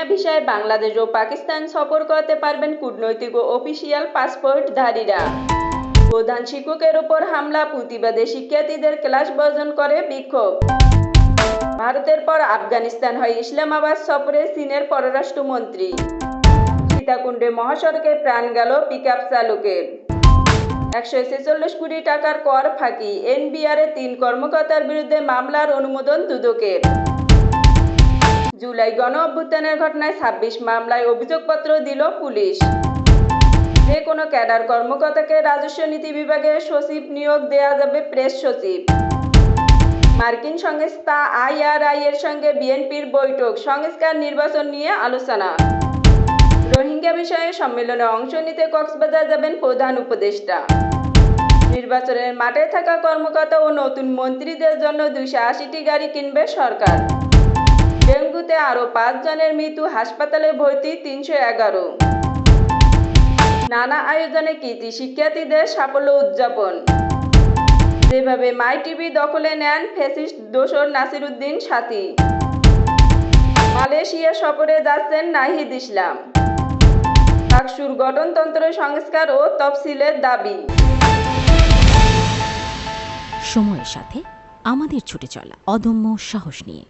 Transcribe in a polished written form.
রোহিঙ্গা ভিসায় বাংলাদেশ ও পাকিস্তান সফর করতে পারবেন কূটনৈতিক ও অফিসিয়াল পাসপোর্টধারীরা। প্রধান শিক্ষকের ওপর হামলা, প্রতিবাদে শিক্ষার্থীদের ক্লাস বর্জন করে বিক্ষোভ। ভারতের পর আফগানিস্তান হয় ইসলামাবাদ সফরে চীনের পররাষ্ট্রমন্ত্রী। সীতাকুণ্ডে মহাসড়কে প্রাণ গেল পিকআপ চালকের। 146 কোটি টাকার কর ফাঁকি, এনবিআরের 3 কর্মকর্তার বিরুদ্ধে মামলার অনুমোদন দুদকের। জুলাই গণ অভ্যুত্থানের ঘটনায় 26 মামলায় অভিযোগপত্র দিল পুলিশ। যে কোনো ক্যাডার কর্মকর্তাকে রাজস্ব নীতি বিভাগের সচিব নিয়োগ দেয়া যাবে প্রেস সচিব। মার্কিন সংস্থা IRI এর সঙ্গে বিএনপির বৈঠক, সংস্কার নির্বাচন নিয়ে আলোচনা। রোহিঙ্গা বিষয়ে সম্মেলনে অংশ নিতে কক্সবাজার যাবেন প্রধান উপদেষ্টা। নির্বাচনের মাঠে থাকা কর্মকর্তা ও নতুন মন্ত্রীদের জন্য 280টি গাড়ি কিনবে সরকার। ডেঙ্গুতে আরও 5 জনের মৃত্যু, হাসপাতালে ভর্তি 311। নানা আয়োজনে কৃতি শিক্ষার্থীদের সাফল্য উদযাপন। যেভাবে মাই টিভি দখলে নেন ফ্যাসিস্ট দোসর নাসিরুদ্দিন সাথী। মালয়েশিয়া সফরে যাচ্ছেন নাহিদ ইসলাম। ডাকসুর গঠনতন্ত্র সংস্কার ও তফসিলের দাবি। সময়ের সাথে আমাদের ছুটে চলা, অদম্য সাহস নিয়ে।